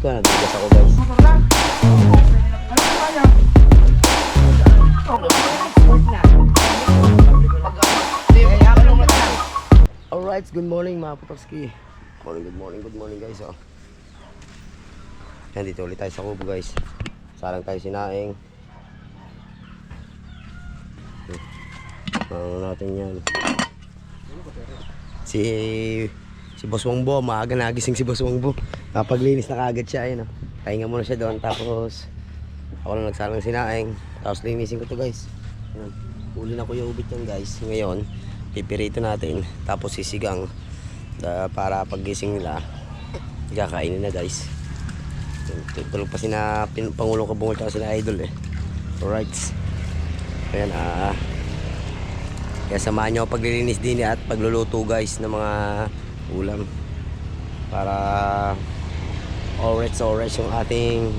ko, nagbigas ako guys. Alright, good morning mga Putokski. Good morning guys. Oh. Yan, dito ulit tayo sa kubo guys. Sarang tayo sinaing. Ano natin yan. Si Boss Wongbo, maaga nagising si Boss Wongbo. Napaglinis na kagad siya. Ayun, oh. Pahinga muna siya doon. Tapos ako lang nagsalang sinaing. Tapos linisin ko to guys. Ayan. Huli na ko yung ubit yan guys. Ngayon pipirito natin. Tapos sisigang para paggising nila kakainin na guys. Tulog pa sina Pangulong Kabungol at sina Idol eh. Alright. Ayan, kaya samahan nyo paglilinis din at pagluluto guys ng mga ulam para oras yung ating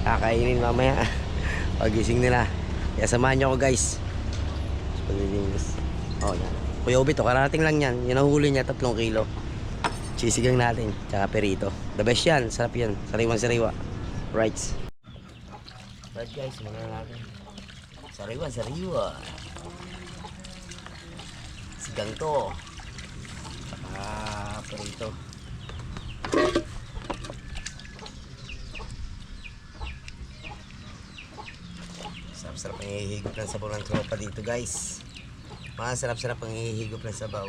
kakainin mamaya pagising nila. Kaya samahan nyo ako guys paglilinis. Oh, yan. Kuya Ubit, karating lang yan. Yung nahuli niya 3 kilo. Sisigang natin tsaka perito. The best yan, sarap yan. Sariwa. Right. Right guys, muna natin. Sariwa. Sigang to. Perito. Sarap-sarap ang ihigop ng sabaw ng tropa dito guys. Sarap-sarap ang ihigop ng sabaw.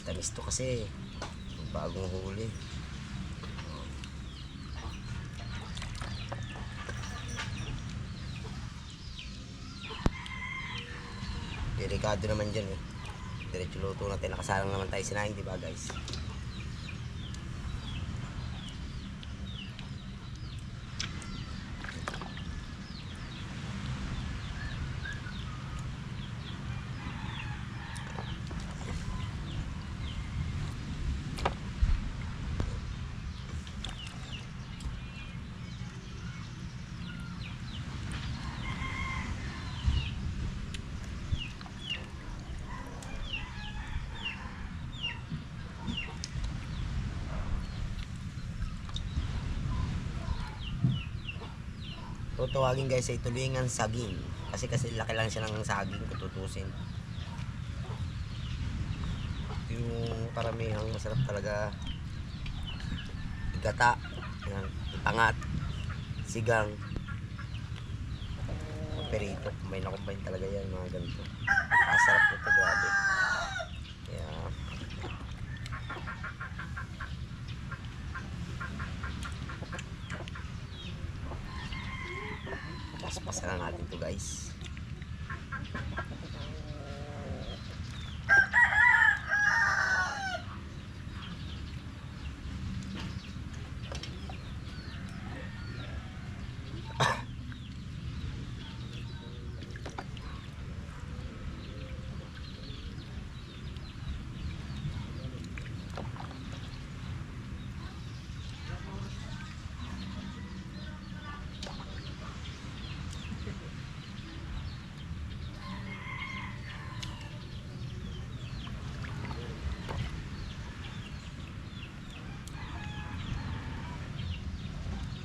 Tamis to kasi bagong huli. Delikado naman dyan eh. Diretso luto natin. Nakasalang naman tayo sinaing, diba guys? So tawagin guys ay tulingan saging. Kasi laki lang siya ng saging kung tutusin. Yung paramihang masarap talaga. Gata, yan, pangat, sigang, perito. Combine talaga yan mga ganito. Masarap nito, grabe. Yeah. Pasalan natin to guys.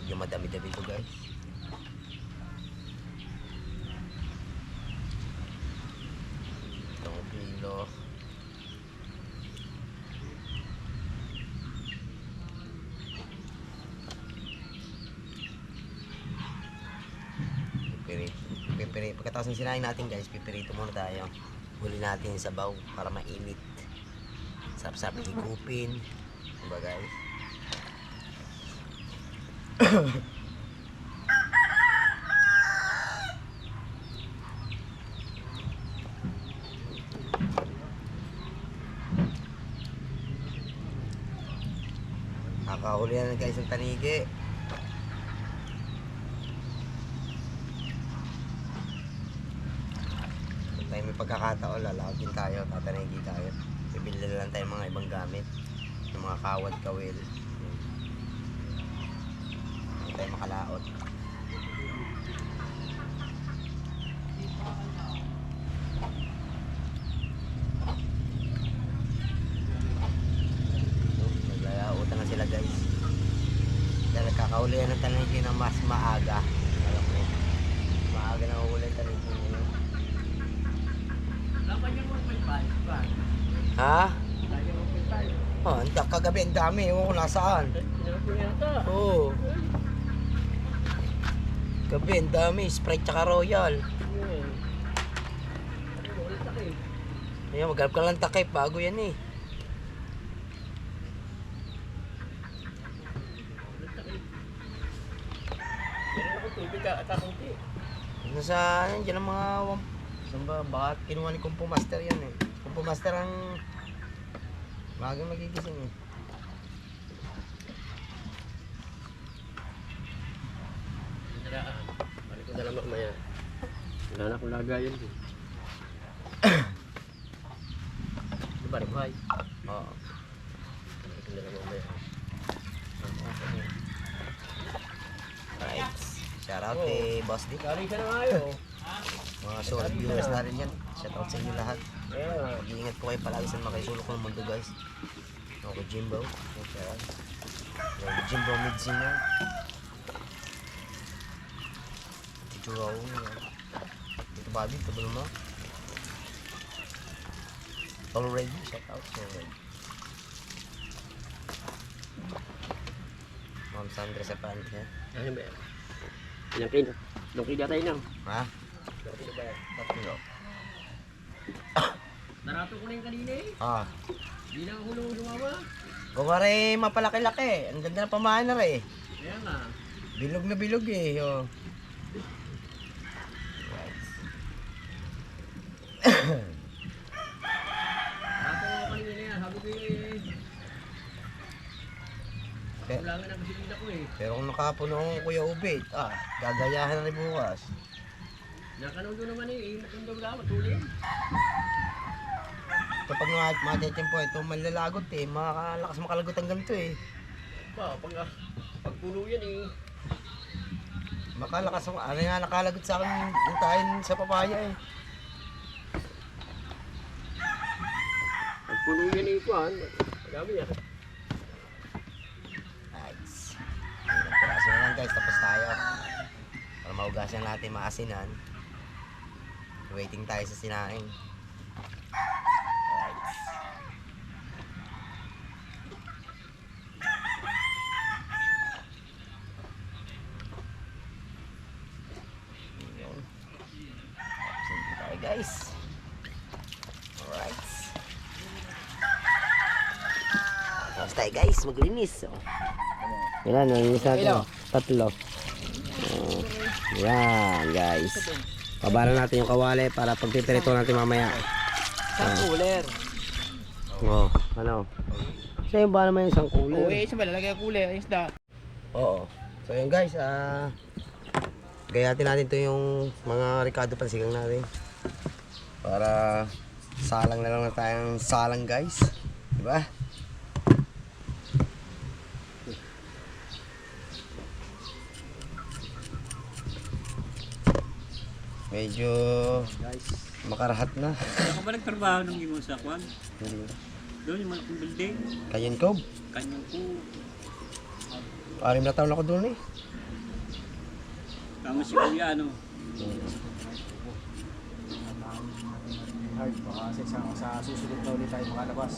Yung madami-dami ko guys. Itong kilo. Pipirito. Pagkatapos ng sinain natin guys, pipirito muna tayo. Huli natin sa sabaw para mainit. Sarap-sarap higupin. Diba guys? Nakahuli na guys ang tanigi. Kung tayo may pagkakataon, lalakad tayo, tatanigi tayo. Bibili na lang tayo mga ibang gamit. Yung mga kawad, kawil. Hindi tayo makalaot. ng talingki na mas maaga. Alam mo, maaga na uhuli ang talingki nyo. Dapat yung 1.5 ba? Ha? Lagi 1.5. Oh, kagabi ang dami. Ewan ko nasaan. Pinapin yata. Oo. Gabi ang dami. Sprite tsaka Royal. Yun. Ulit ako eh. Ayan, maghanap ka lang takip. Bago yan eh. Ulit ako eh. Meron ako tubig at kakunti. Ano sa, ano, dyan ang mga, saan ba, baka kinuha ni Kumpo Master yan eh. Kumpo Master ang magang magigising eh. Nalaan. Balik ko dala mamaya. Wala na akong lagayan eh. Diba rin buhay? Oo. Balik ko dala mamaya. Right. Shout out kay Boss Dick. Galing ka na ngayon. Mga solid viewers natin yan. Shout out sa inyo lahat. Yeah. Mag-iingat po kayo palagi sa makasulok ng mundo guys. Ako Jimbo. Jimbo Midsin yan. Tito Raul. Tito Bobby. Tito Bulma. Already. Shout out sa already. Ma'am Sandra sa pante. Ano ba yan? Ilang kilo? Ilang kilo tayo nang? Ha? Ilang kilo ba yan? Tatlo. Narato ko na yung kanina eh. Ah. Hindi na ako nung lumama. Kung mare mapalaki-laki. Ang ganda na pamahan na rin. Kaya nga. Bilog na bilog eh. Oh. Narato ko kanina na yan. Sabi ko eh. Kulangan ang kasilida ko eh. Pero kung nakapuno ang Kuya Ubit, gagayahan na rin bukas. Nakanood naman eh. Matunda wala. Matulin. Kapag matitimpo ito, malalagot eh. Makakalakas makalagot ang ganito eh. Ba, pag puno yan eh. Makalakas, ano nga nakalagot sa akin yung tahin sa papaya eh. Pag puno yan eh. Kuhan. Madami yan. Nice. Ilang piraso na lang guys, tapos tayo. Para maugasan natin maasinan. Waiting tayo sa sinaing. Alright. Yun. Tapos hindi tayo guys. Alright. Tapos tayo guys, maglinis. Oh. Ilan, nalinis natin. Tatlo. Oh. Yan guys. Pabara natin yung kawali para pagpipirito natin mamaya. Isang cooler. Oo, ano? Sa'yo ba naman yung isang cooler? Oo, isa ba lalagay ang cooler? Ang isda. Oo. So yun guys, gayatin natin to yung mga Ricardo pansigang natin. Para salang na lang na tayong salang guys. Diba? Medyo makarahat na. Ako ba nagtrabaho nung imo sa kwan? Hindi. Doon yung malaking building. Kayan ko. Kanyang ko. 6 na taon ako doon eh. Tama si Kuya ano. Hard, baka sa susunod na ulit tayo makalabas.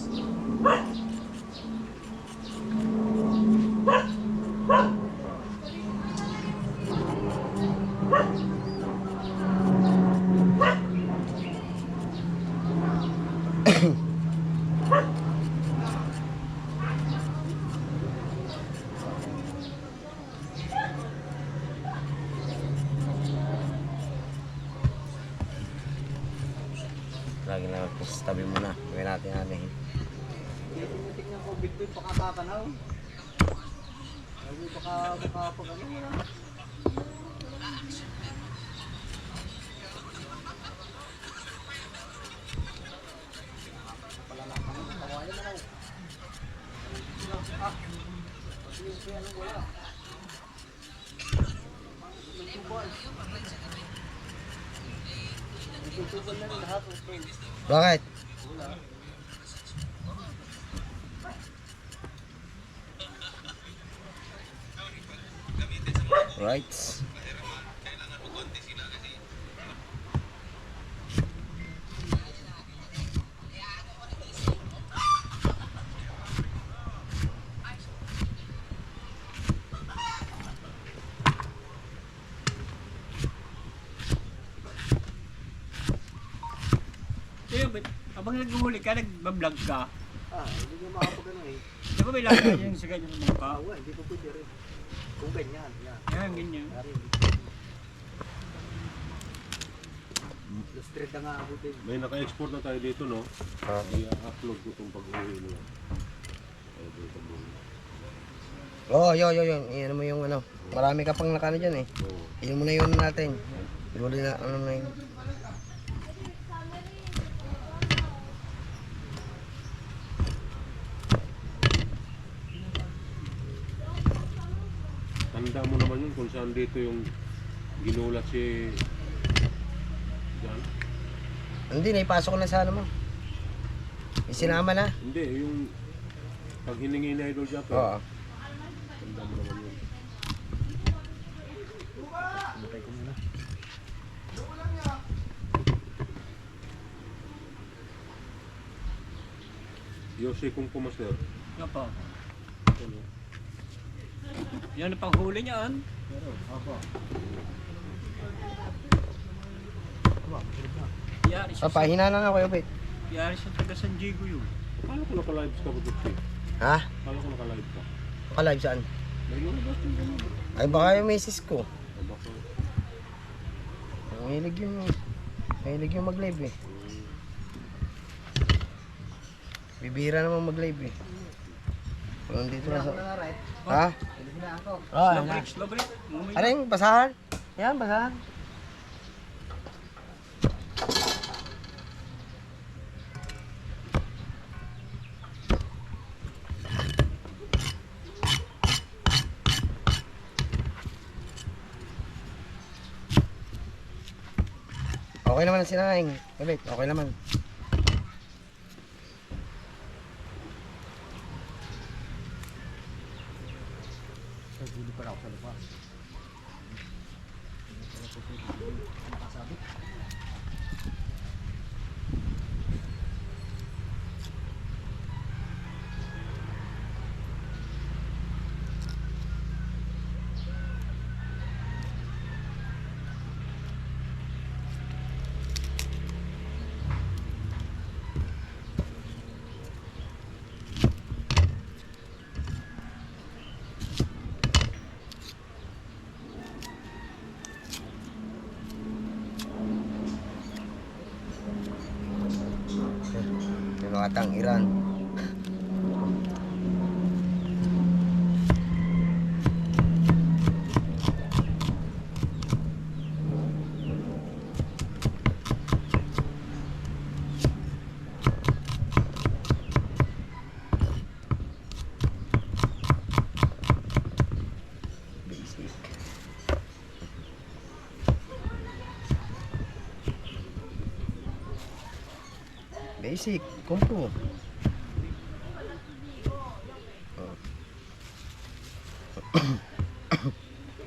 Lagi na tabi muna. Gawin natin namin. Tingnan ko, bit doon, baka kakanaw. Baka pag ano na. Bakit? Right. Kaya ba't habang naghuhuli ka, nagbablog ka? Hindi nyo makapagano eh. Di ba may lagay yung sa ganyan ng mukha? Hindi po pwede rin. Kung ganyan, yan. Yan, ganyan. Dari, Illustrate na nga ako din. May naka-export na tayo dito, no? Ah. I-upload ko itong pag-uwi nila. Yo. Iyan mo yung ano. Marami ka pang nakano dyan eh. Oo. Iyan mo na yun natin. Siguro na ano na yun. Tanda mo naman yun kung saan dito yung ginulat si Jan. Hindi, naipasok ko na sa ano mo. Isinama na. Hindi, yung pag hiningi na Idol Japper. Oo. Tanda mo naman yun. Matay ko muna. Yossi kung pumaster. Yan pa. Ano? Yan ang panghuli niyan. Pero, ako. Makinig na. Yari siya. Pahina na nga Kuya Vic. Yari siya taga San Diego yun. Kala ko naka-live ka ba dito? Ha? Kala ko naka-live ka. Naka-live saan? May lumabas yung gano'n. Ay baka yung misis ko. O baka. Mahilig yung mag-live eh. Bibira naman mag-live eh. Kung dito na sa... na right. Ha? Pwede na ako. Slow break, slow break. Umay Ano yung basahan? Yan, basahan. Okay naman ang sinahing. Wait, okay naman. Sa dulo pa ako sa lupa. Nakasabit. May mga tang-iran. Basic. Basic, kumpo. Oh.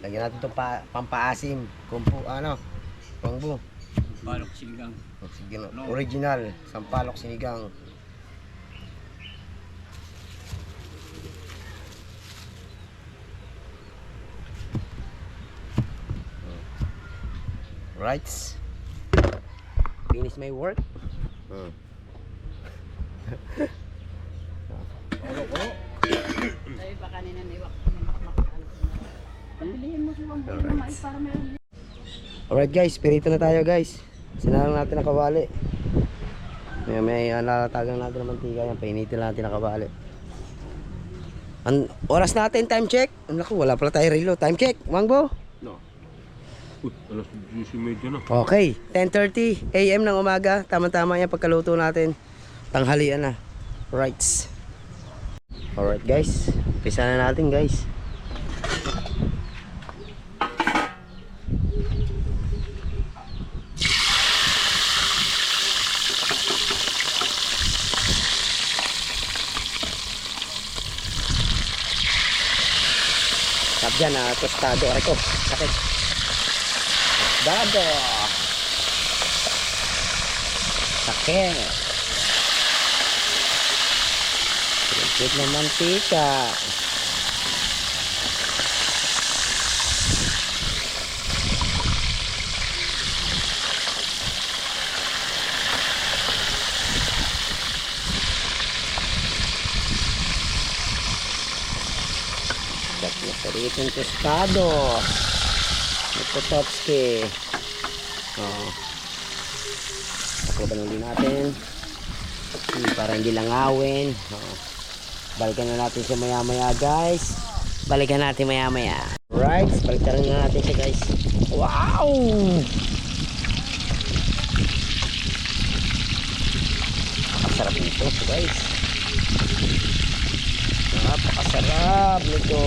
Lagyan natin ito pampaasim. Kumpo, ano? Kumpo. Balok sinigang. Sige, no. Original. Sampalok sinigang. Right. Finish my work. Sabi pa kanina na iwak ko ng makmak. Pabilihin mo si Wambo na mais para meron. Alright guys, pirito na tayo guys. Sinalang natin ang kawali. May nalatagang natin ng mantika yan. Painitin natin ang kawali. Oras natin, time check. Naku, wala pala tayo relo. Time check, Wangbo. No. Alas 10:30 na. Okay, 10:30 AM ng umaga. Tama-tama yan pagkaluto natin. Tanghalian na. Rights. Alright guys, umpisa na natin guys. masarap dyan, tostado. Aray ko, sakit. Tostado. Sakit. Silipit ng mantika. Nasaritong tostado. Pototski. Takloban ulit natin. Para hindi langawin. Balikan na natin siya maya maya guys. Balikan natin maya maya. Right, balikan na natin siya guys. Wow! Napakasarap nito guys. Napakasarap nito.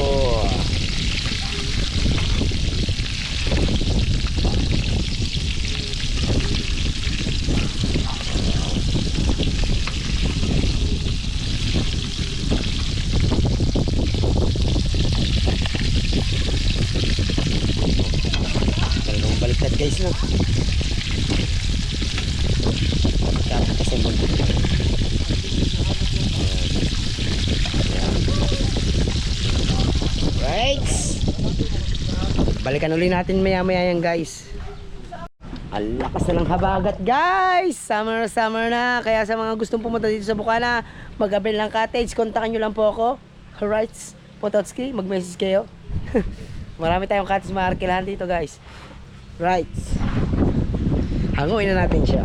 Talagang baliktad guys no. Kasi bundok lang. Right. Balikan ulit natin maya maya yan guys. Ang lakas na ng habagat guys. Summer na. Kaya sa mga gustong pumunta dito sa Bukana, mag-avail ng cottage, kontakin nyo lang po ako. Alright, Pototski, mag-message kayo. Marami tayong cottage maarkilahan dito guys. Right. Hanguin na natin siya.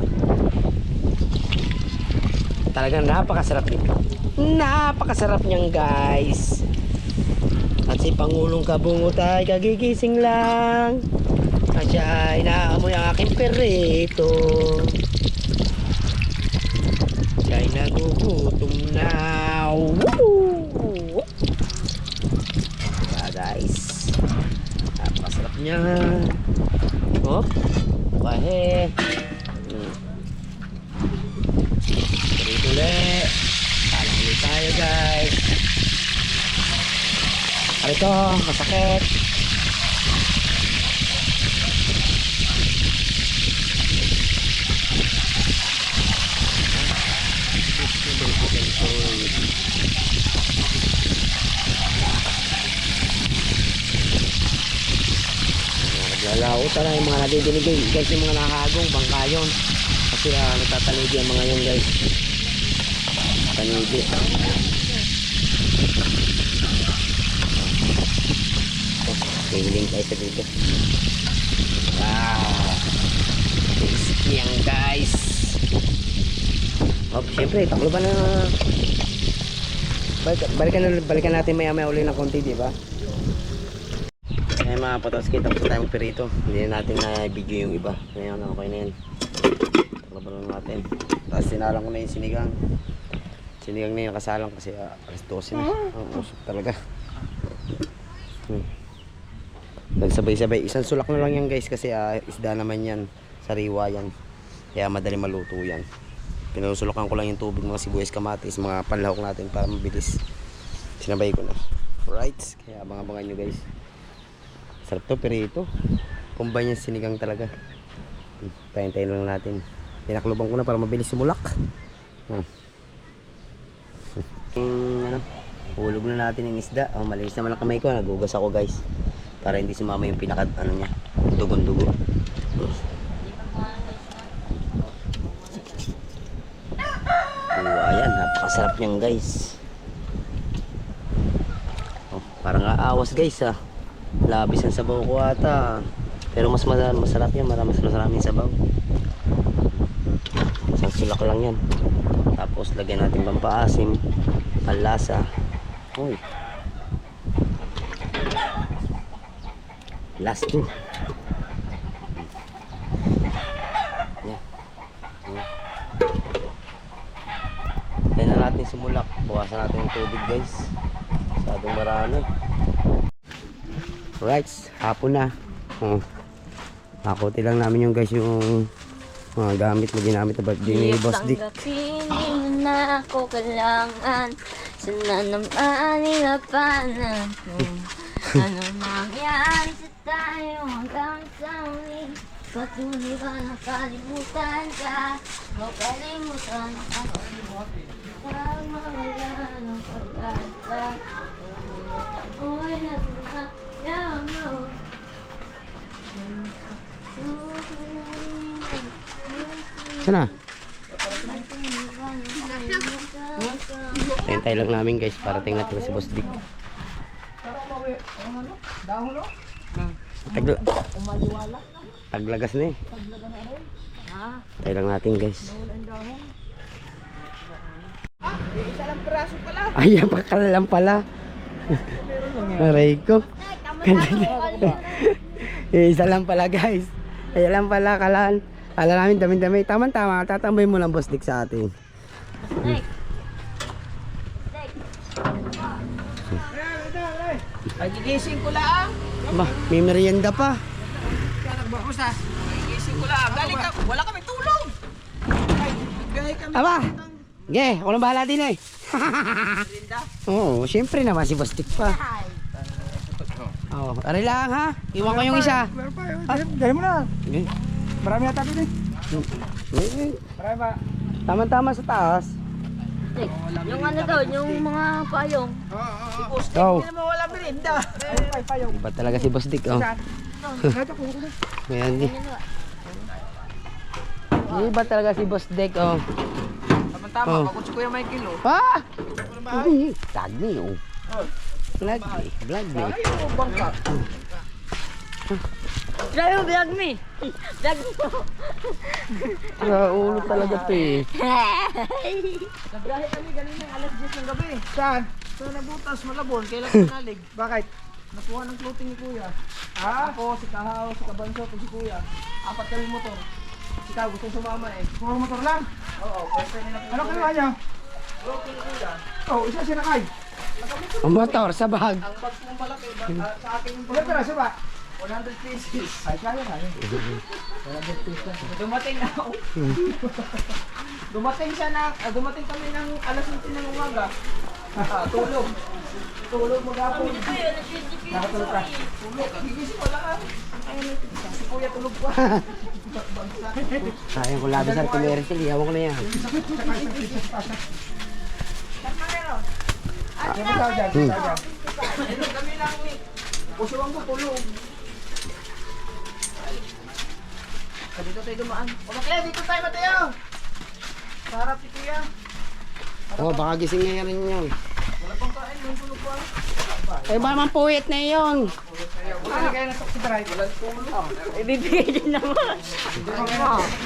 Talagang napakasarap nito. Napakasarap niyan guys. At si Pangulong Kabungot ay kagigising lang. At siya ay naamoy ang aking perito. Siya ay nagugutom na. Woo! Kaya guys, napakasarap niya. Oh, kahe. Perito ulit. Talang ulit tayo guys. Ito, masakit. Naglalao talaga yung mga nadidinig guys, yung mga nakahagong bangkayon. Kasi nagtatanigi ang mga yun guys. Tanigi. Hiling tayo sa dito. Wow, tasty yan guys. Siyempre takloban na. Balikan natin maya maya uli ng konti, diba? Kaya mga Pototski, tapos tayo magperito. Hindi na natin na video yung iba. Ngayon okay na yan. Takloban lang natin. Tapos sinalang ko na yung sinigang. Sinigang na yung kasalang kasi alas 12 na. Ang usok talaga. Nagsabay-sabay. Isang sulak na lang yan guys kasi isda naman yan. Sariwa yan. Kaya madali maluto yan. Pinusulukan ko lang yung tubig, mga sibuyas, kamatis, mga panlahok natin para mabilis. Sinabay ko na. Right. Kaya abang-abangan nyo guys. Sarap to, perito. Combine yung sinigang talaga. Tayin-tayin lang natin. Pinakluban ko na para mabilis sumulak. Hulog na natin yung isda. Malinis naman ang kamay ko. Nagugas ako guys. Para hindi sumama yung niya, dugon-dugo. Ayan, napakasarap niyan guys. Parang aawas guys labis ang sabaw ko ata. Pero mas masarap yan, mas masarap yung sabaw. Isang sulak lang yan. Tapos lagyan natin pampaasim, panlasa. Uy, last two. Kaya na natin sumulak. Bukasan natin yung tubig guys. Masyadong marami. Right, hapon na. Nakuti lang namin yung guys yung mga gamit na ginamit na birthday ni Boss Dick. Tanggapin mo na ako kailangan. Sana naman ilapanan ko. Ano nangyari sa tayo hanggang sa huli? Patuloy ba nakalimutan ka? Makalimutan ako. Pagmawala ng pag-asa. Ako'y nasasayang mo. Sana? Hintay lang namin guys para tingnan natin si Boss Dick. Taglagas na eh. Hintay lang natin guys. Ay, yan pa lang pala. Aray ko. Isa lang pala guys. Ay lang pala kalaan. Kala namin dami-dami. Tama-tama. Tatambay mo lang Boss Dick sa atin. Ay, gigising ko lang. Ba, may merienda pa. Nagbakos ha. Gigising ko lang. Galing ka. Wala kami tulong. Ay, galing kami. Aba! Ge, ako lang bahala din eh. Oo, syempre naman si Boss Dick pa. Oo, aray lang ha. Iwan ko yung isa. Meron pa. Galing mo na. Eh, Marami yata din eh. eh, Marami ba? Tama-tama sa taas. Yung ano daw, yung mga payong. Oh, Hindi naman wala merinda. Ay, payong. iba talaga si Boss Dick. Oh. Ito po. Ayan, eh. Iba talaga si Boss Dick. Oh. Tama, Oh. pagod si Kuya Michael oh. Ah! Vlog ni oh. Vlog ni. Vlog ni. Ayaw, bangka. Grabe mo, vlog me. Vlog mo. Ulo talaga to eh. Nagbiyahe kami kanina alas 10 ng gabi. Saan? Sa Nabutas, Malabon. Kailan pinalig? Bakit? Nakuha ng clothing ni Kuya. Ako, si Kahaw, si Kabanso, si Kuya. 4 kami motor. Si Kahaw gustong sumama eh. Puro motor lang? Oo, pwede nila. Ano kinuha niya? Clothing ni Kuya. Oo, isa sinakay. Ang motor sa bag. Ang bag mong malaki, sa akin yung pala. Ilan ba? 100 pieces. Ay, kaya na. 100 pieces. Dumating na ako. Dumating kami ng alas 7 ng umaga. Tulog. Tulog maghapon. Nakatulog ka. Tulog. Gigising ko lang. Si Kuya tulog pa. Sayang ko labi sa commercial. Iyawan ko na yan. Ano ba dyan? Kami lang ni. Pusuwang ko tulog. Dito tayo dumaan. O Mateo, dito tayo Mateo. Sa harap si Kuya. Oh, baka gising na rin yun. Wala pang kain, may tulog pa. Ay, ba naman puwit na yun. Wala kayo na si Dry. Walang tulog. Ibibigay din naman.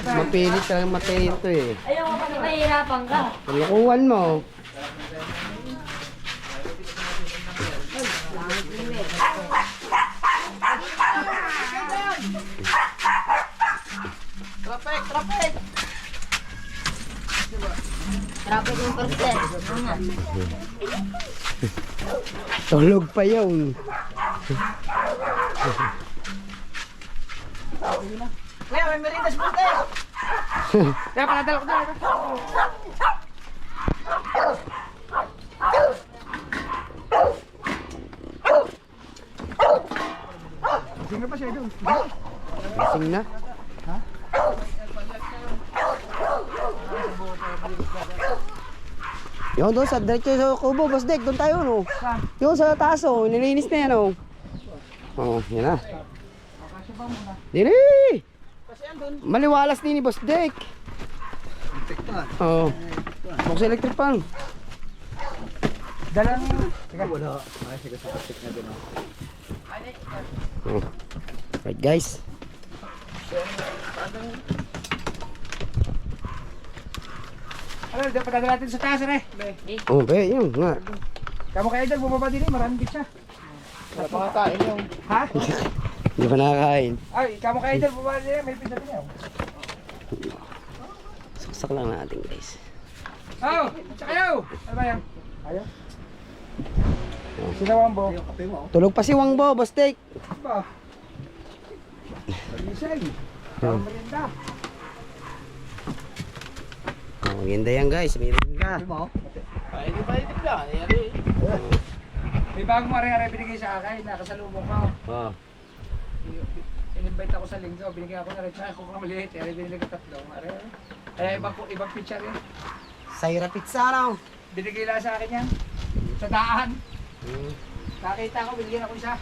Mapilit talagang matay ito eh. Ayaw mo pa mahirapan ka. Lukuhan mo. Traffic, traffic. Traffic yung person. Tulog pa yun. Kuya, may merienda si Pulte. Kaya paladala ko na. Sino pa siya doon? Gising na. Yun doon sa diretso sa kubo, Boss Dick, doon tayo no. Yun sa taas oh, nilinis na yan oh. Oh, yan na. Dini! Maliwalas din ni Boss Dick. Oh. Box electric pan. Dalang... Teka. Wala. Ay, sige sa plastic na din. Oh. Right guys. Ano, padala natin sa taas eh. Oh, be, yun nga. Kamu kayo dyan, bumaba din eh, maraming pizza. Wala pa kakain yung... Ha? Hindi pa nakakain. Ay, kamu kayo dyan, bumaba din eh, may pizza din yun. Saksak lang natin guys. Oh, sa kayo! Ano ba yan? Ayaw? Sino Wambo? Tulog pa si Wangbo, Boss Dick. Ba? Pag-isay. Merinda. Oh, maganda yan guys, may rinda. Ay, di ba itig lang? May bagong ari-ari binigay sa akin, nakasalubong ko. Oh. In-invite ako sa linggo, binigay ako na rin siya, kung maliit, ari binigay ko 3. Ari. Kaya ibang picture yun. Sayra pizza raw. Binigay lang sa akin yan. Sa daan. Hmm. Nakita ko, binigyan ako isa.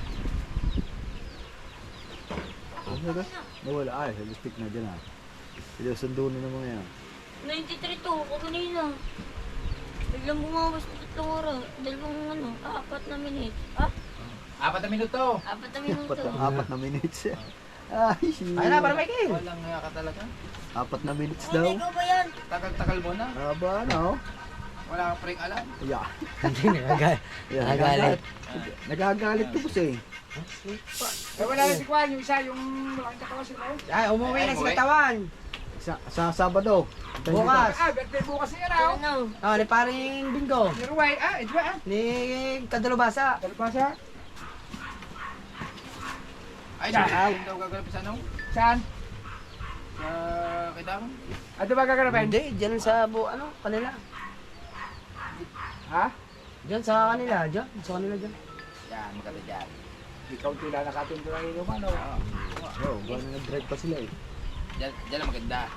Nawala ay, stick na dyan ah. Hindi sundo na ng mga yan. 93 to, ako kanina. Biglang bumawas ko 3 oras. Dalawang 4 na minutes. 4 na minuto. 4 na minuto. 4 na minutes. Ay, Ay na, para Michael. Walang nga ka talaga. 4 na minutes Ay, daw. ikaw ba yan? Tagal-tagal mo na. Aba, ano? Wala kang pring alam. Yeah. Hindi nagagalit. Nagagalit to boss eh. Eh, wala na si Kwan, yung isa, yung malaking katawan si Kwan. Ay, umuwi na si Umuwi? Katawan. Sa Sabado. Bukas. Birthday bukas niya raw. Ano? Oh, ni paring Bingo. Ni Ruway, Edwa Ni Kadalubasa. Talpasa. Ay, Saan? hindi daw gagalap sa ano? Saan? Sa Kitang? Ano ba gaganapin? Hindi, dyan sa kanila. Ha? Dyan sa kanila, dyan. Sa kanila dyan. Yan, maganda dyan. Ikaw tila nakatundo ng inuman, no? Oh, gano'n nag-drive pa sila eh. Diyan ang maganda.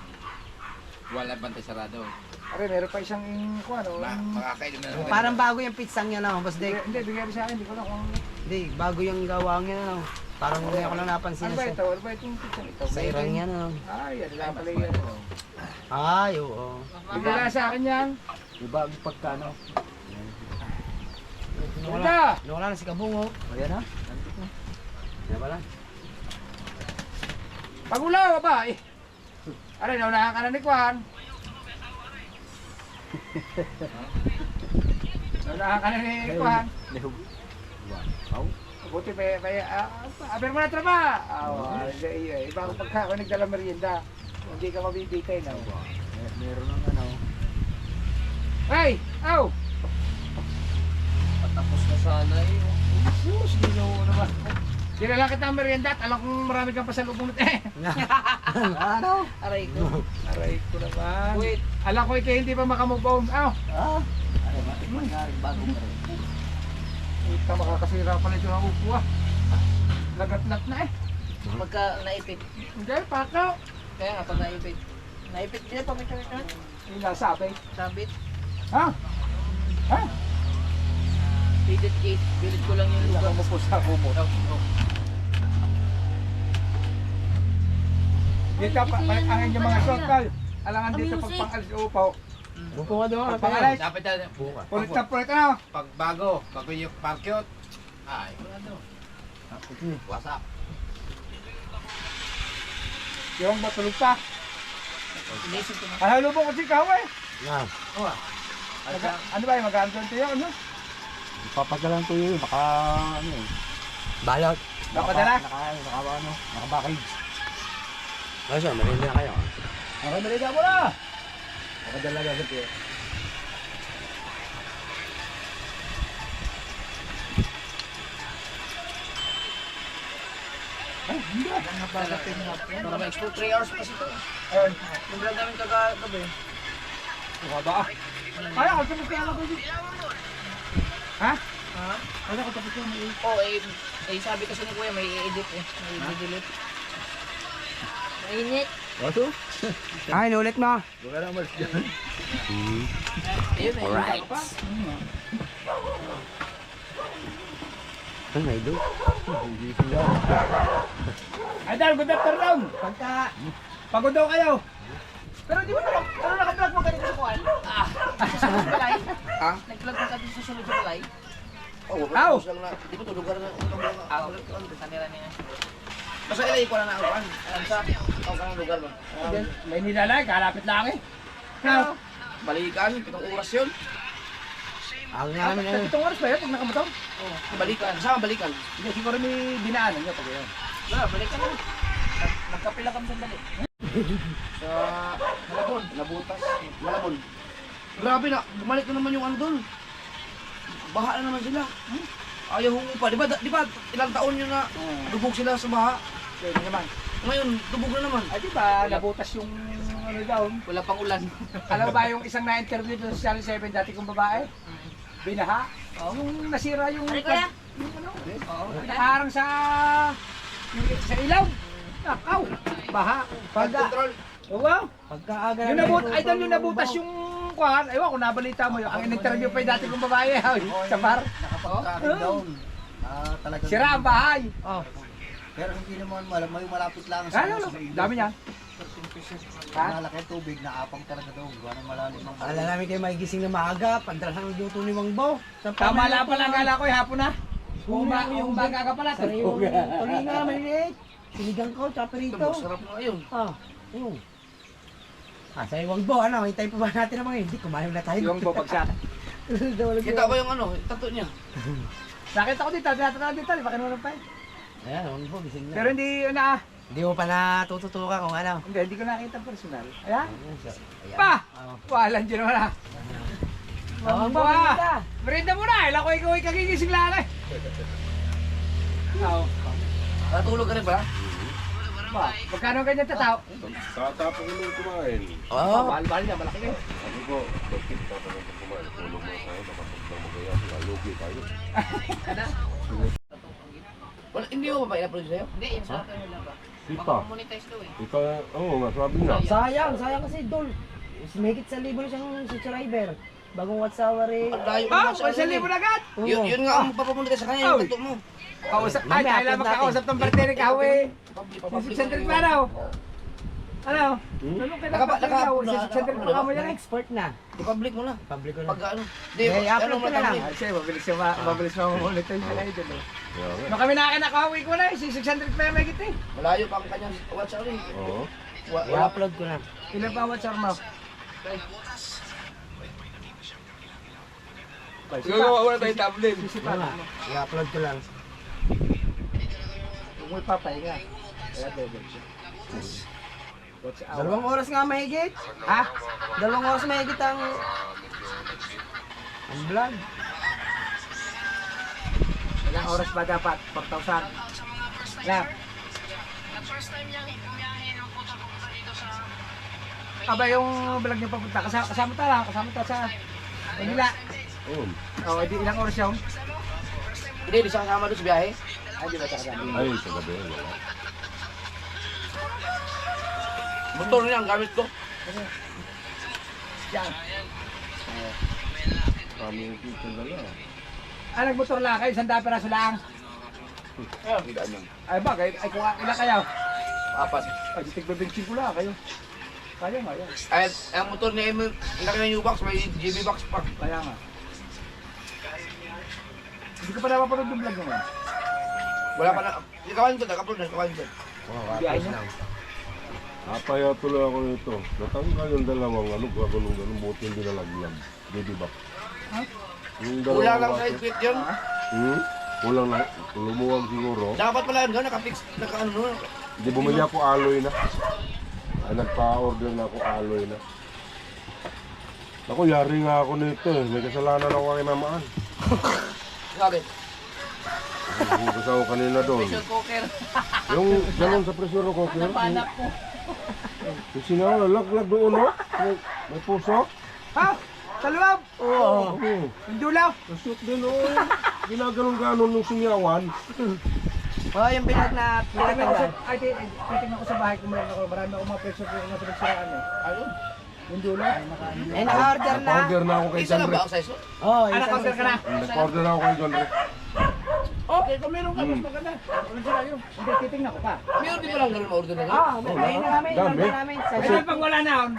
Wala bantay sarado. Are, meron pa isang Kwan, no? Makakainom na naman. Parang bago yung pizzang yan, no? Boss Dick. Hindi, bigyan mo sa akin, hindi ko na kung... Hindi, bago yung gawang yan, no? Parang ngayon ko lang napansin Ano na ba siya. ito? Ano ba itong pizza ito? Sa irang yan, no? Ay, yan lang pala yan. Ay, oo. Bigyan lang sa akin yan. Iba ang pagkano. Ganda! Wala na si Kabungo. Ayan ha. Yan pala. Pagulaw ba? Eh. Are, naunahan ka na ni Kwan. Naunahan ka na ni Kwan. Wow. Buti aber mo na trabaho. Iba ang pagka nagdala merienda. Hindi ka mabibitay na. Meron ng ano. Hey! Aw! Patapos na sana eh. Sus, ginawa naman. Kilala kita ang merienda at alam kong marami kang pasalubong nito eh. Ano? Aray ko. Aray ko naman. Wait. Alam ko ikaw hindi pa makamove on. Aw! Ah? Ay, matikman nga rin bago pa rin. Ito makakasira pala ito ng upo ah. Lagat-lat na eh. Pagka naipit. Hindi, pakaw. Kaya nga pag naipit. Naipit din pa may kami. Yung nasabi. Sabit. Ha? Ha? Faded case. Bilit ko lang yung lugar. Ako po sa kumo. Dito pa, ang inyong mga shortcal. Alangan dito pag pang-alis upo. Buko ka doon. Pag-alis. Dapat na. Ulit na ulit ano? Pag bago yung parkyot. Ay, wala daw. WhatsApp. Yung matulog pa. Inisip ko na. Kahalubong ko si Kawa eh. Na. Ano ba yung mag-aantong tayo? Ano? Papagalan ko yun. Baka ano eh. Balot. Napadala? Naka-package. Kaso, marindi na kayo. Okay, malita mo na. Nakadala agad eh. Para ma-export 3 hours pa ito. Ayun. Yung vlog namin kagabi. Mukha ba? Ay, ako tapos kaya ako dito. Ha? Ha? Ay, ako tapos kaya may... Oo, sabi kasi ni Kuya may i-edit eh. May i-delete. Mainit. Waso? Ay, nulit mo. Baka na malis dyan. Ayun, may Alright. pa. Ang may do. Hindi ko yan. Idol, good afternoon. Pagod daw kayo. Pero di ba naka-vlog mo ganito sa kuwan? Sa sunod balay? Ha? Nag-vlog ka dito sa sunod balay? Aw! Di ba ito lugar na kanila niya. Basta ilay ko lang na ako. Alam sa? Ako ka ng lugar ba? May nilalay, kalapit lang eh. Now, Balikan, pitong oras yun. Ang nga namin ano. itong oras ba yun pag nakamotor? Balikan, saan balikan? Hindi, siguro may dinaanan nyo pag yun. Wala, balikan na. Nagkapila kami sandali. Sa Malabon, Nabutas, Malabon. Grabe na, bumalik na naman yung ano doon. Baha na naman sila. Ayaw hungo pa. Di ba ilang taon yun na dubog sila sa baha? Kaya naman. Ngayon, dubog na naman. Ay di ba, nabutas yung ano daw. Wala pang ulan. Alam mo ba yung isang na-interview doon sa Channel 7 dati kong babae? Binaha. Yung nasira yung... Ari, kuya. Yung ano? Nakaharang sa ilaw. Nakaw. Baha. Control. Wow. Pagkaaga Yung yung nabutas yung kuhan. Ewan ko, nabalita mo yun. Ang in-interview pa yung dati kong babae. Sa bar. nakapagkaaga down. Talagang Sira ang bahay. Pero hindi naman may malapit lang Ano? Dami niya. Malaki ang tubig, naapang talaga doon. Gawa ng malalim ng Akala namin kayo magigising na maaga, pagdalang ng luto ni Mang Bo. Tama lang pala ang gala ko, hapon na. Umaga ka pala. Tuloy nga, maliliit. Sinigang ko, tsaka Ito, rito. masarap na ngayon. Yun. Sa Mang Bo, ano, hintay pa ba natin ang mga hindi? Kumain na tayo. Yung babagsak. Kita ko yung ano, tattoo niya. Nakita ko dito, tinatanaw dito. Baka naman pa eh. Ayan, Mang Bo, gising na. Pero hindi na. Hindi mo pa natututukan kung ano. Hindi ko nakita personal. Ayan. Ayan. Pa! Walan dyan naman ah. Mang Bo, Pa! Merinda mo na. Ilang ko ikaw ay kagigising lang eh. Oo. Natulog ka rin ba? Pa, magkano ang ganyan tatao? Tatapos nung kumain. Oo. Mahal-mahal niya, malaki eh. Sabi ko, bakit tatapos nung kumain? Tulog mo tayo, nakapagdang magaya. Lugi tayo. Wala, hindi mo ba ina-produce sa'yo? Hindi, yung sa akin wala ba? Sita. Monetize daw eh. Ika, oo nga, sabi nga. Sayang kasi Dol. Mahigit sa libo na siyang subscriber. Bagong WhatsApp eh. Ang layo Ah, mo sa 1,000 na agad. Yun nga ang papapunta ka sa kanya, yung tattoo mo. Kausap, ay, Mamaya, kailan upload magkakausap ng partner ni Kawe. Si 600 pa raw. Ano? Anong kailangan partner ni Kawe? Si 600 pa mo yan eh. Expert na. I-public mo na. Public ko na. Pag ano. Di, Eh, ano upload mo ko na lang. lang. Ay, siya, mabilis mo monetize sila idol eh. Kaya nga. Nung kami nakakawi ko na eh, si 600 pa yung may eh. Malayo pa ang kanyang WhatsApp rin. Oo. I-upload ko na. Ilan pa ang WhatsApp mo? Gagawa mo na tayong tablet. Wala. I-upload ko lang. Kung may papahinga. Kaya double siya. WhatsApp. 2 oras nga mahigit. Ha? 2 oras mahigit ang vlog. Ilang oras ba dapat? 4,000. Lang. Aba yung vlog niyo papunta. Kasama ta sa Manila. Oo. Oh, di ilang oras yun? Hindi, di siya kasama doon sa biyahe. Ay, di ba sa kasama? Ay, sa gabi. Wala. Motor niya ang gamit ko. Diyan. Kami yung kita na lang. Ah, nagmotor lang kayo, 100 peraso lang. Ayun, hindi naman. Ay ba, ay kung ilan kayo? Apat. Ay, tigbe-bensin ko lang kayo. Kaya nga, yan. Ay, ang motor niya, ang laki ng U-Box, may GB box pa. Kaya nga. Hindi ko pa napapanood yung vlog naman. Wala pa na. Ikawan ko, nag-upload na, ikawan ko. Biyahe niya. Napaya tuloy ako nito. Natanggal yung dalawang ano, ganun buti hindi nalaglag. Baby back. Ha? Yung Kulang lang dalawang sa bata. equip yun. Kulang na, lumuwag siguro. Dapat pala yun, naka-fix, naka-ano. Hindi bumili ako alloy na. Ay, nagpa-order na ako alloy na. Ako, yari nga ako nito eh. May kasalanan ako kay mamaan. Bakit? Hugas ako kanina doon. Pressure cooker. Yung ganun sa pressure cooker. Napanak ko. Yung sinaw, laglag doon no? May puso. Ha? Sa loob? Oo. Yung dulaw? Nashoot din oh. Ginaganon-ganon nung singawan. Oh, yung vlog na pinatanggal. Ay, titignan ko sa bahay kung meron ako. Marami akong mga pressure cooker na pinagsiraan eh. Ayun. Yung dulaw? Eh, naka-order na. Nag-order na ako kay Isa John lang ba Rick. ako sa iso? Oh, Ah, naka-order ka na? Nag-order na ako kay John Rick. Okay, kung meron ka, mas maganda. Ano sila yun? Hindi, titignan ko pa. Meron di ba lang ganun ma-order na lang? Ah, may na namin. Dami. Order namin. Sa Kasi pag wala na yun,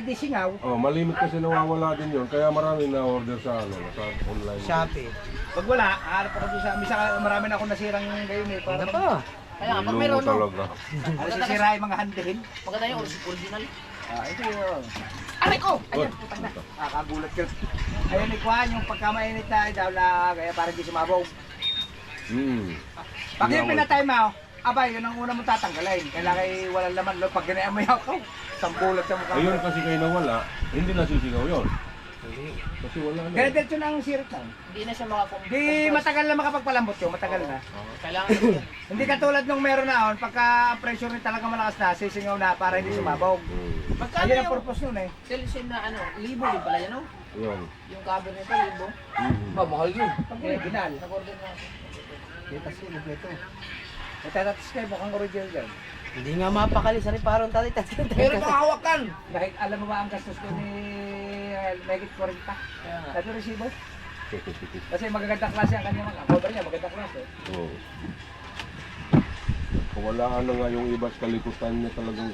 di singaw. Oh, malimit kasi nawawala din yun. Kaya marami na order sa ano, sa online. Shopee. Pag wala, hanap ako doon sa, misa marami na akong nasirang gayon eh. Para Ano po? Kaya nga, pag Lumo meron, no? talaga. Nasisira yung mga handihin. Maganda yung original. Ito yun. Aray ko! Ayan, putang na. Kagulat ka. Ayan, ikuhan yung pagkamainit na daw na kaya parang di sumabog. Pag yung pinatay mo, abay, yun ang una mong tatanggalin. Kailangan walang laman. Pag ganyan mo yaw ko, sampulat sa mukha. Ayun kasi kayo nawala, hindi nasisigaw yun. Kasi wala na. Kaya diretso na ang sirit lang. Hindi na siya makakumpos. Di matagal na makapagpalambot yun, matagal na. Kailangan yun. Hindi katulad nung meron na pagka ang pressure rin talaga malakas na, sisingaw na para hindi sumabog. Magkano Ayun ang yung purpose nun eh. Celsius na ano, libo din pala yan, no? Yun. Yung cover nito, libo. Ah, mahal yun. Pag original. Nag-order na ako. Kitas ko, kompleto. Natatatis kayo, mukhang original dyan. Hindi nga mapakali sa riparong tali. Pero makahawakan. Dahil alam mo ba ang gastos ko ni Megit 40? Kaya nga. Sabi resibo? Kasi magagandang klase ang kanyang mga cover niya, magandang klase. Oo. Kung wala na nga yung iba sa kalikutan niya talagang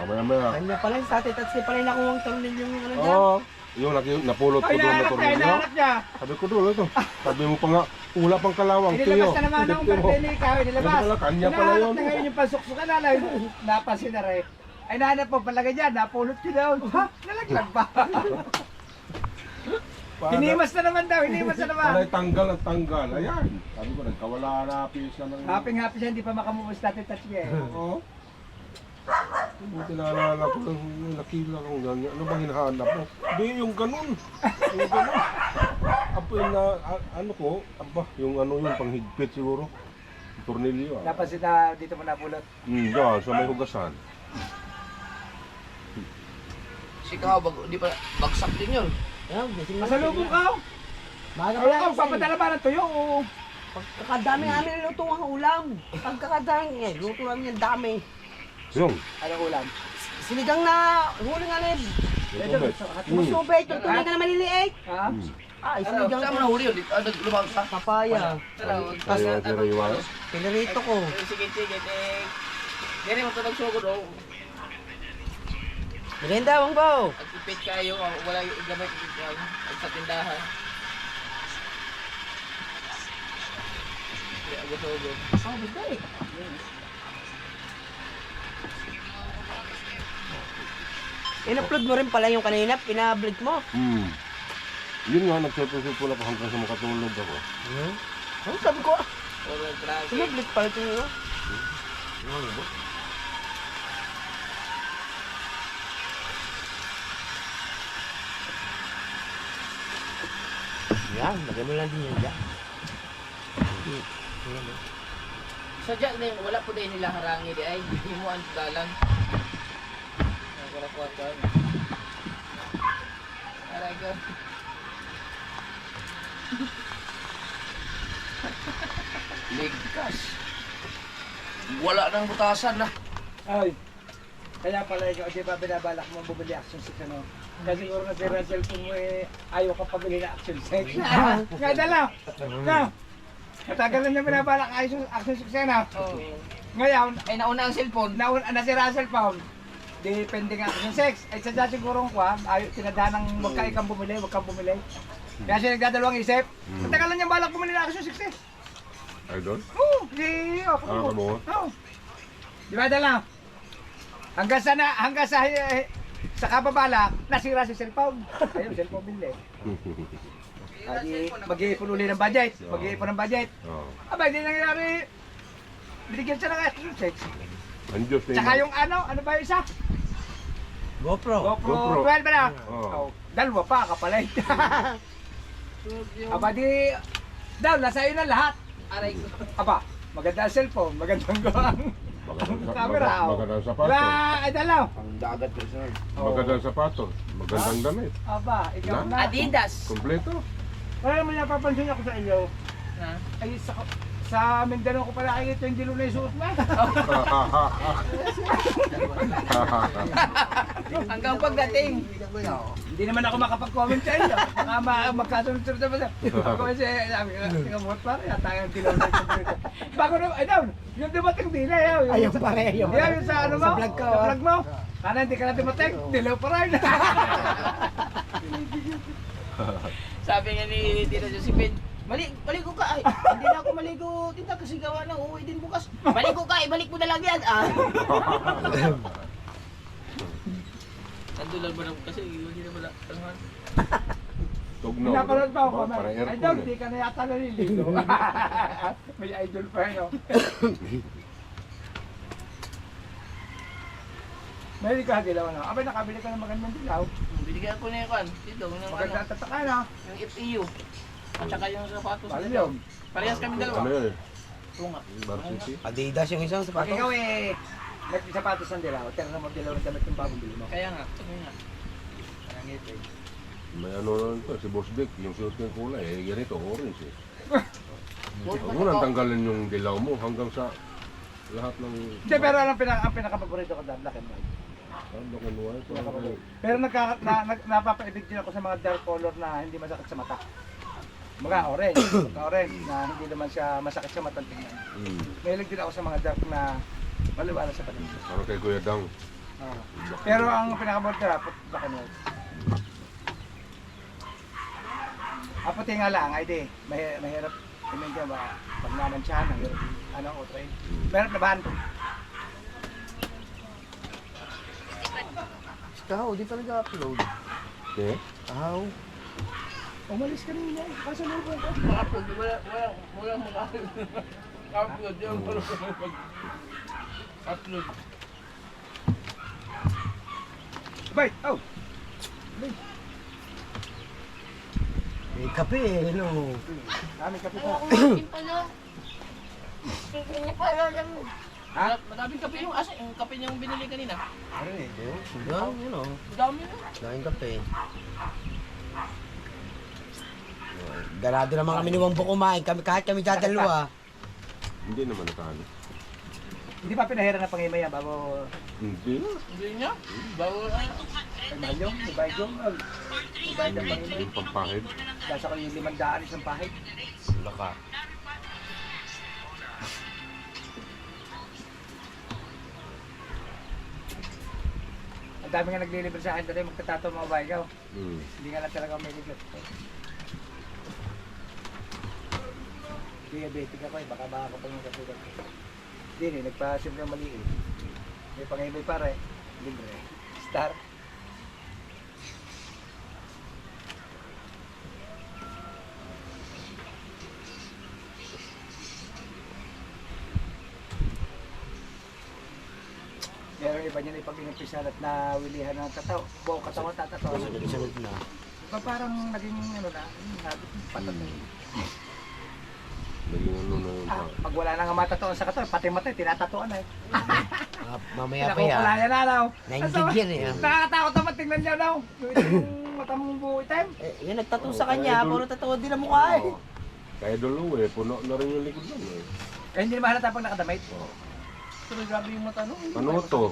mamaya-maya. Kanya pala yung sa tats pala yung nakuha ang tuloy yung ano dyan. Oo. Yung napulot ko Ay, doon na hinahanap niya, tornilyo. hinahanap niya. Sabi ko doon, ito. Sabi mo pa nga, wala pang kalawang. Inilabas na naman ng parte ni Ikaw, inilabas. Ano pala, kanya pala Hinahanap yun. na ngayon yung pasuksukan na, napansin na rin. Ay, nahanap po palagay dyan, napulot ko daw. Ha? Nalaglag ba? Hinimas na naman daw, hinimas na naman. Para tanggal at tanggal. Ayan. Sabi ko, nagkawala na pisa ng... Happy siya, hindi pa makamubos natin touch niya eh. Oo. Buti naalala ko lang, nakila kong ganyan. Ano bang hinahanap mo? Hindi, yung ganun. Yung ganun. Apo yung ano ko, yung ano yung panghigpit siguro. Yung tornilyo. Napansin na dito mo napulot. Diyan, sa may hugasan. Si Kao, di pa bagsak din yun. Masalubong ka! Baga Ayaw ka, papadala ba ng tuyo o... Pagkakadami namin niluto ang ulam. Pagkakadami, luto namin yung dami. Yung. Anong ulam? Sinigang na huling alin. Ito, Musubay, tutuloy ka na maliliit. ha? Ay, Ano, sinigang saan mo ko. nahuli yun? Lumabas ka? Papaya. Kaya tira Pinarito ko. Sige. Gani mo ito nagsugod, oh. Merienda, Wang Bao. At ipit kayo, wala yung gamit sa tindahan. Kaya agad-agad. Oh, bigay. In-upload mo rin pala yung kanina, pina-upload mo. Yun nga, nagsusupo na pa hanggang sa makatulog ako. Ano sabi ko? Puro traffic. Pina-upload pala ito nyo. Yan, lagay mo lang din yan dyan. Sadya din, wala po din nila harangi di ay, hindi mo ang dalan. Nagkalakuan ka. Aray ko. Ligkas. Wala nang butasan na. Ay. Kaya pala ikaw, di ba binabalak mo bumili action 6 ano? Kasi siguro na si Russell kung ayaw ka pabili na action 6. Nga dala. Na. Matagal na niya binabalak action 6 na. Oo. Ngayon, Ay nauna ang cellphone. na si Russell pa. Depende nga action 6. Ay sadya siguro ko ayaw tinadahan ng wag kang bumili, wag kang bumili. Kaya siya nagdadalawang isip. Matagal na niya balak bumili na action 6 eh. Idol? Oo, di ako. Kamo? Oo. Di ba dala? Hanggang sa kababala, nasira si cellphone. Ayun, cellphone bili. Mag-iipon uli ng budget. Mag-iipon ng budget. Oo. Aba, hindi nangyayari. Binigyan siya ng action 6. Ang Diyos na Tsaka yung ano ba yung isa? GoPro. GoPro 12 ba na? Oo. Dalawa pa, kapalit. Aba, di... Daw, nasa iyo na lahat. Aray ko. Aba, maganda ang cellphone, magandang gawang. Magandang Camera. magandang sapatos. Diba, ay dalaw. Ang dagat ko sa. Magandang sapatos. Magandang damit. Aba, ikaw na. Adidas. Kompleto. Wala naman napapansin ako sa iyo. Ha? Ay, sa Mindanao ko pala nakikita yung dilo na yung suot mo. Hanggang pagdating. Hindi naman ako makapag-comment sa iyo. Baka magkasunod-sunod naman. Ako kasi, sabi ko, tingamot pa rin. Yata yung dilo na yung suot mo. Bago na, ay daw, yung dumating dila. Ayaw pare, ayaw. Yung sa ano mo? Sa vlog ko, Sa vlog mo. Sana hindi ka na dumating, dilaw pa rin. Sabi nga ni Tita Josephine, maligo ka ay. Hindi na ako maligo, tita, kasi gawa na uuwi din bukas. Maligo ka, ibalik mo na lang yan. Ah. Nandulan mo na kasi hindi na wala. Tugnaw. Napanood pa ako. Para Ay aircon daw, eh. hindi ka na yata naliligo. May idol pa yun. May ka dilaw na. Abay, nakabili ka ng magandang dilaw. Binigyan ko na yung kan. Dito, yung Maganda ano, tataka na. yung FEU. At saka yung sapatos Bali nito. yun. Parehas kami dalawa. Ano yun? Tunga. Varsity? Adidas yung isang Pag sapatos. ikaw nagsapatos ng dilaw, tira na mag-dilaw ng damit yung bagong bili mo. Kaya nga, ito nga. Parang ito eh. May ano na ito, si Boss Dick, yung suot ko yung kulay, eh, ganito, orange eh. Huwag Huwag mo nang tanggalin yung dilaw mo hanggang sa lahat ng... Hindi, pero ang pinaka-paborito ko dahil black and white. Ano ka nuwa? Pero napapaibig din ako sa mga dark color na hindi masakit sa mata. Mga orange, orange na hindi naman siya masakit sa mata tingnan. Mahilig din ako sa mga dark na maliwanag sa paligid. Para kay Kuya Dang. Pero ang pinaka-paborito ko, black and white. Puti nga lang, ay di, mahirap. Tingnan ka ba, pag nanansyahan, ano ko, train. Mahirap na bahan ko. Ikaw, di pa nag-upload. Okay? Aw. Umalis ka nila eh, kaso lubong ko. Upload, wala mag-upload. Yung wala mag-upload. Bay, oh! May kape eh, no? Aming kape Ayaw pa. ko masin pala. Sige niya pala lang. Ha? Madaming kape yung asa, yung kape niyang binili kanina. Ano eh? Yan, yun o. Dami na. Daming kape. Ganado naman kami ni Wambo kumain. Kahit kami dadalawa. Hindi naman nakano. Hindi pa pinahira na pangimaya bago Hindi na. Hindi niya. Bawal ano. pagmalyong, ibayong, ibayong ng pangimay. Yung pampahid. Nasa ko yung 500 isang pahig. Baka. Ang dami nga naglilibre sa akin dali magkatato mga baygaw. Hmm. Hindi nga lang talaga may libre. Diabetic ako eh, baka makakapag yung katulad ko. Hindi eh, nagpa-simple ng mali eh. May pangimay pare, libre. Star. Meron iba niyan pag inumpisan at nawilihan ng tataw. Buong katawan tatataw. Sunod na. Diba parang naging ano na, habit patat na yun. Naging ano na yun. Pag wala nang matataon sa katawan, pati mata tinatatuan na eh. Mamaya pa yan. Pinakukulayan na daw. Nainggit yan eh. Nakakatakot naman tingnan niyo daw. Yung mata mong buhay time. Yan, nagtattoo sa kanya. Puro tattoo din ang mukha eh. Kaya dalawa eh, puno na rin yung likod lang eh. Eh hindi naman halata pag nakadamit. Pero grabe yung mata no. Ano to?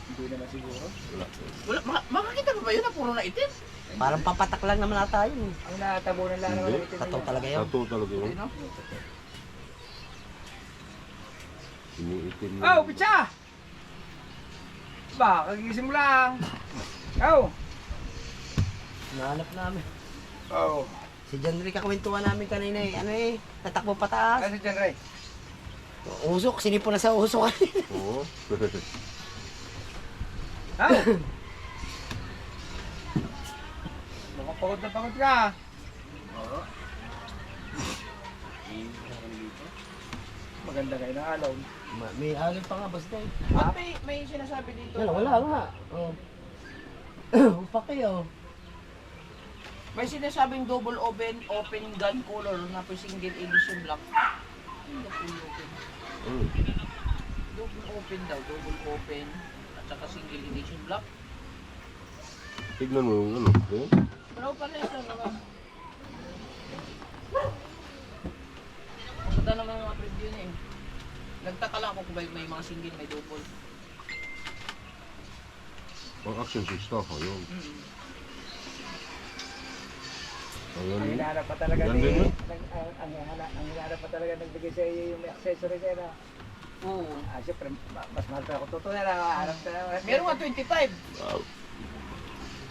Hindi naman siguro. Wala, makakita pa ba yun na puro na itim? Parang papatak lang naman ata yun. Ang natabunan lang naman Hindi. ng itim Tattoo nila. talaga yun. Tato talaga yun. Ano? Iniitim na. Oh, pitsa! Ba, kagising mo lang. Oh. Nahanap namin. Oh. Si John Ray kakwentuhan namin kanina eh. Ano eh, tatakbo pataas. Ano si John Ray? Usok, sinipo na sa usok kanina. Oo. Oh. Nakapagod na pagod ka. Oo. Maganda kayo ng alaw. May alin pa nga, basta eh. Ba't may sinasabi dito? Wala nga. Oh. Upake oh. May sinasabing double open gun color na po single edition black. Double open. Hmm. Double open daw, double open at saka single edition black. Tignan mo yung ano. Eh? Pero pala ito naman. Ang ganda naman ng mga preview niya eh. Nagtaka lang ako kung may mga single, may double. Ang action 6 stuff, ayun. Ayun. Ang hinahanap pa talaga Yan din ni... yun. Ang hinahanap pa talaga nagbigay sa iyo yung accessory sa'yo na... Oo. Siyempre, mas mahal pa ako. Totoo na lang, hanap ka na. Meron nga 25. Wow.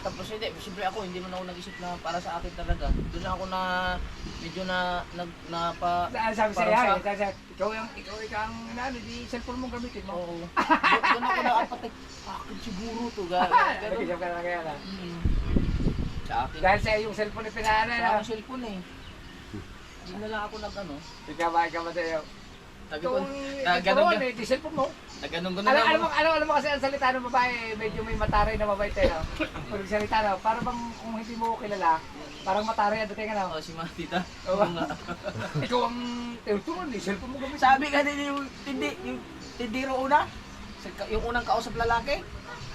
Tapos hindi, siyempre ako, hindi man ako nag-isip na para sa akin talaga. Doon ako na, medyo Sabi parang sa'yo, ikaw ang ano, di cellphone mong gamitin mo. Oo. Doon ako na-apatik, akin siguro to. Gano'n. Nag-isip ka na kaya na. Sa akin. Dahil sa'yo yung cellphone yung pinahana Sa na. akin cellphone eh. Hindi na lang ako nag-ano. Ikaw ba sa'yo? Sabi ko, Itong ganun ito, di cellphone mo. nagganong-ganon Alam mo kasi ang salita ng babae, medyo may mataray na babae tayo. Pag salita na, para bang kung hindi mo kilala, parang mataray ang dating ano. Oh, si mga tita. Oo. Oo nga. Ikaw ang turon, di cellphone mo gamit. Sabi ka din yung tindiro una, yung unang kausap lalaki,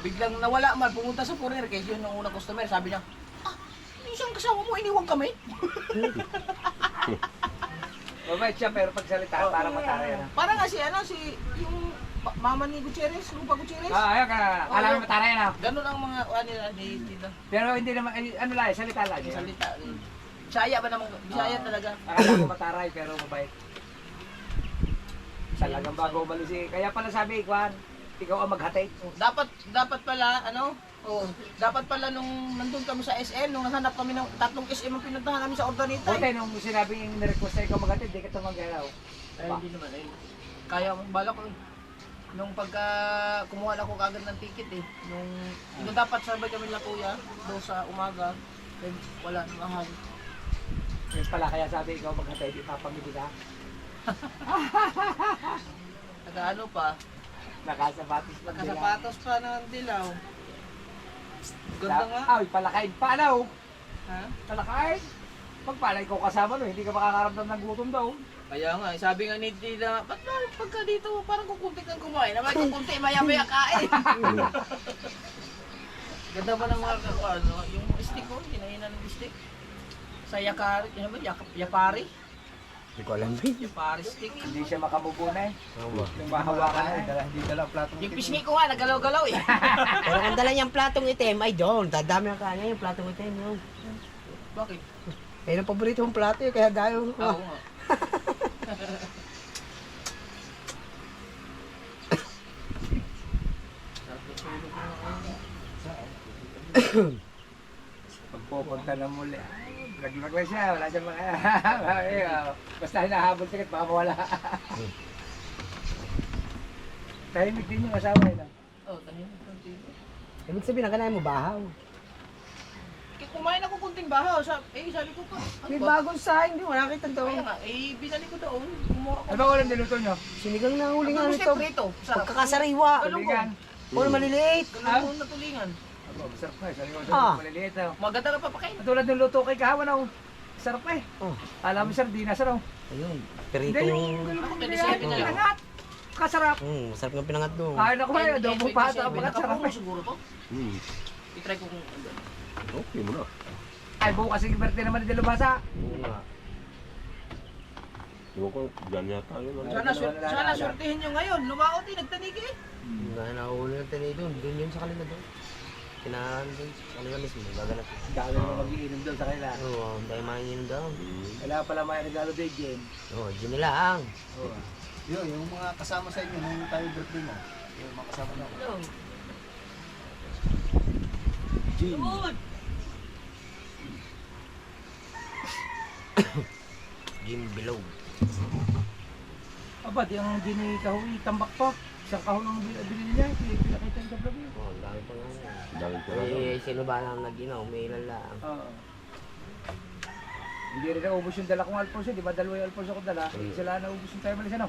biglang nawala man, pumunta sa foreigner, kasi yun yung unang customer, sabi niya, yung isang kasama mo, iniwang kami. Mabait siya pero pag salita, parang mataray na. Para nga yung mama ni Gutierrez, Lupa Gutierrez. Ayun ka, alam mo mataray na. Ganun ang mga nila ni tita. Pero hindi naman, ano lang, salita lang. Salita. Bisaya ba naman? Bisaya talaga. Akala ko mataray pero mabait. Talagang bago umalis eh. Kaya pala sabi, Kwan, ikaw ang maghatid. Dapat pala, dapat pala nung nandun kami sa SM, nung naghanap kami ng 3 SM ang pinuntahan namin sa Ordanita. Buti nung sinabing nirequest na ikaw maghatid, di ka tumanggalaw. Ay, hindi naman eh. Kaya bala ko nung pagka kumuha na ako kagad ng ticket eh. Nung dapat sabay kami lang kuya, doon sa umaga, then wala, mahal. Yun pala kaya sabi ikaw maghatid, ipapamili ka. Nag-ano pa, Nakasapatos pa nila. nakasapatos pa ng dilaw. Ganda nga. Ay, palakain pa daw. Ha? Palakain. Pag pala ikaw kasama no, hindi ka makakaramdam ng gutom daw. Kaya nga, sabi nga ni Tita, ba't ba pagka dito parang kukunti kang kumain? Naman kukunti, maya-maya kain. Ganda ba ng mga yung stick ko, hinahinan ng stick. Sa yakari, ano ba, yapari? Hindi ko alam rin. Yapari stick. Hindi siya makamubunay. Oo. Yung mahawakan na eh. Hindi dala platong Yung pisngi ko nga, nagalaw-galaw eh. Pero kung dala niyang platong itim, ay doon. Dadami ang kanya yung platong itim. Yun. Bakit? Ayun ang paborito mong plato eh, kaya gayo. Oo nga. Pagpupunta na muli. Nag-vlog lang siya, wala siya mga... Basta hinahabol siya, baka mawala. Tahimik din yung asawa nila. Oh, tahimik ng tito. Ibig sabihin, nakanayan mo bahaw. Kumain ako kunting bahaw, sabi ko pa. May bagong saing, di mo nakita to. Kaya nga, binali ko doon. Kumuha ko. Ano ba ulam niluto nyo? Sinigang na huli nga Ano nito. prito? Sarap. Pagkakasariwa. Tulingan. Puro maliliit. Galunggong na tulingan. Aba, masarap na. Sabi ko, Ah. maliliit na. Maganda ka papakain. Katulad ng luto kay kahawa na. Sarap eh. Oh. Alam mo sir, di na sarap. Ayun. Hindi Perito. yung Ako, hindi 27 na lang. pinangat. Kasarap. Masarap ng pinangat doon. Kain ako eh, adobo pa ito. Ang sarap eh. siguro to. I-try ko kung Okay mo na. Ay, bukas yung birthday naman ni Delubasa. Oo nga. Ewan ko, dyan yata yun. Sana swertihin nyo ngayon. Lumaot eh, nagtanig eh. Dahil nahuli ng tanay doon. Doon yun sa kanila doon. Kinahan doon sa kanila mismo. Gaganap. Dami mo mag-iinom doon sa kanila. Oo, dahil mangingin doon. Kailangan pala may regalo day game. Oo, dyan nila ang. Yun, yung mga kasama sa inyo nung tayo birthday mo. Yung mga kasama na. Hello. Jim Below. Aba, di ang gini kahoy, tambak pa. Isang kahon ang bilhin niya, pinakita yung gabi. Oo, ang dami pa nga. Dami ko na. Eh, sino ba lang nag-inaw? May ilan lang. Oo. Hindi rin naubos yung dala kong Alfonso, di ba dalawa yung Alfonso ko dala? Isa lang naubos yung tayo malis ano?